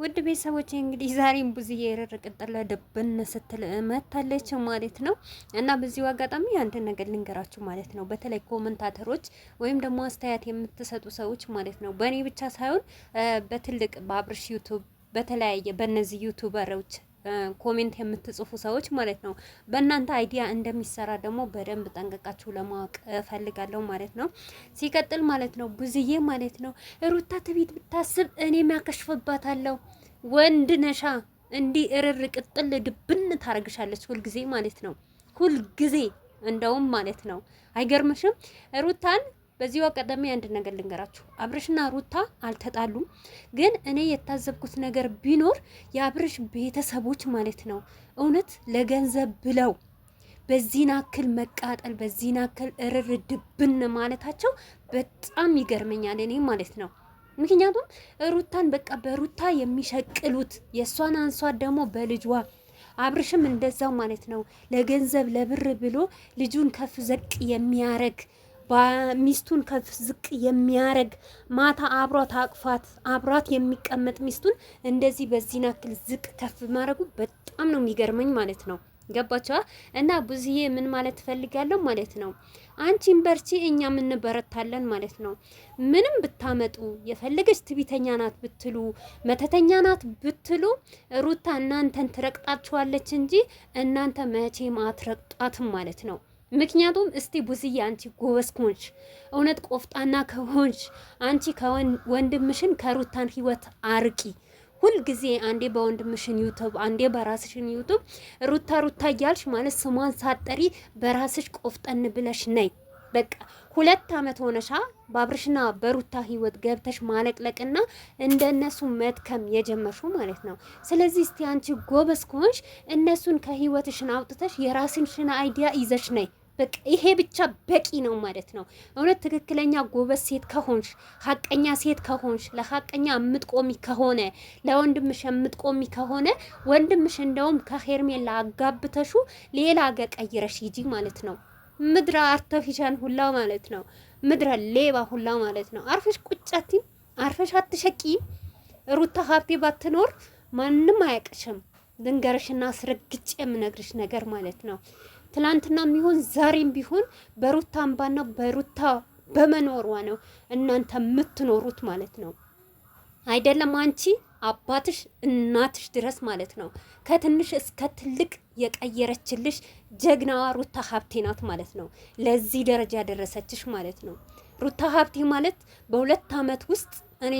ውድ ቤተሰቦች እንግዲህ ዛሬም ብዙዬ የረር ቅጠል ድብን ስትል መታለች ማለት ነው። እና በዚሁ አጋጣሚ አንድ ነገር ልንገራችሁ ማለት ነው። በተለይ ኮመንታተሮች ወይም ደግሞ አስተያየት የምትሰጡ ሰዎች ማለት ነው፣ በእኔ ብቻ ሳይሆን በትልቅ በአብርሽ ዩቱብ በተለያየ በእነዚህ ዩቱበሮች ኮሜንት የምትጽፉ ሰዎች ማለት ነው፣ በእናንተ አይዲያ እንደሚሰራ ደግሞ በደንብ ጠንቀቃችሁ ለማወቅ እፈልጋለሁ ማለት ነው። ሲቀጥል ማለት ነው ብዙዬ ማለት ነው ሩታ ትቢት ብታስብ እኔም ያከሽፍባታለሁ። ወንድ ነሻ እንዲህ እርር ቅጥል ድብን ታረግሻለች ሁልጊዜ ማለት ነው፣ ሁልጊዜ እንደውም ማለት ነው። አይገርምሽም ሩታን? በዚሁ አጋጣሚ አንድ ነገር ልንገራችሁ፣ አብርሽና ሩታ አልተጣሉም። ግን እኔ የታዘብኩት ነገር ቢኖር የአብርሽ ቤተሰቦች ማለት ነው እውነት ለገንዘብ ብለው በዚህን አክል መቃጠል፣ በዚህን አክል እርር ድብን ማለታቸው በጣም ይገርመኛል እኔ ማለት ነው። ምክንያቱም ሩታን በቃ በሩታ የሚሸቅሉት የእሷን አንሷት ደግሞ በልጇ አብርሽም እንደዛው ማለት ነው። ለገንዘብ ለብር ብሎ ልጁን ከፍ ዘቅ የሚያረግ ሚስቱን ከፍ ዝቅ የሚያረግ ማታ አብሯት አቅፋት አብሯት የሚቀመጥ ሚስቱን እንደዚህ በዚህ ናክል ዝቅ ከፍ ማድረጉ በጣም ነው የሚገርመኝ ማለት ነው። ገባችኋ? እና ብዙዬ ምን ማለት ፈልጋለሁ ማለት ነው፣ አንቺን በርቺ እኛም እንበረታለን ማለት ነው። ምንም ብታመጡ የፈለገች ትቢተኛ ናት ብትሉ መተተኛ ናት ብትሉ ሩታ እናንተን ትረቅጣችኋለች እንጂ እናንተ መቼም አትረቅጧትም ማለት ነው። ምክንያቱም እስቲ ቡዝዬ አንቺ ጎበዝ ከሆንሽ እውነት ቆፍጣና ከሆንሽ አንቺ ከወንድምሽን ከሩታን ህይወት አርቂ። ሁልጊዜ አንዴ በወንድምሽን ዩቱብ አንዴ በራስሽን ዩቱብ ሩታ ሩታ እያልሽ ማለት ስሟን ሳጠሪ በራስሽ ቆፍጠን ብለሽ ነይ። በቃ 2 አመት ሆነሻ በአብርሽና በሩታ ህይወት ገብተሽ ማለቅለቅና እንደነሱ መድከም የጀመርሹ ማለት ነው። ስለዚህ እስቲ አንቺ ጎበዝ ከሆንሽ እነሱን ከህይወትሽን አውጥተሽ የራስሽን አይዲያ ይዘሽ ነይ። በቃ ይሄ ብቻ በቂ ነው ማለት ነው። እውነት ትክክለኛ ጎበዝ ሴት ከሆንሽ፣ ሀቀኛ ሴት ከሆንሽ፣ ለሀቀኛ የምትቆሚ ከሆነ፣ ለወንድምሽ የምትቆሚ ከሆነ ወንድምሽ እንደውም ከሄርሜላ አጋብተሹ ሌላ አገር ቀይረሽ ሂጂ ማለት ነው። ምድረ አርተፊሻል ሁላ ማለት ነው። ምድረ ሌባ ሁላ ማለት ነው። አርፈሽ ቁጫቲም አርፈሽ አትሸቂም። ሩታ ሀብቴ ባትኖር ማንም አያቅሽም። ድንገርሽና አስረግጬ የምነግርሽ ነገር ማለት ነው። ትላንትናም ቢሆን ዛሬም ቢሆን በሩታ አምባና በሩታ በመኖሯ ነው እናንተ የምትኖሩት ማለት ነው። አይደለም አንቺ አባትሽ እናትሽ ድረስ ማለት ነው። ከትንሽ እስከ ትልቅ የቀየረችልሽ ጀግናዋ ሩታ ሀብቴ ናት ማለት ነው። ለዚህ ደረጃ ያደረሰችሽ ማለት ነው። ሩታ ሀብቴ ማለት በ2 አመት ውስጥ እኔ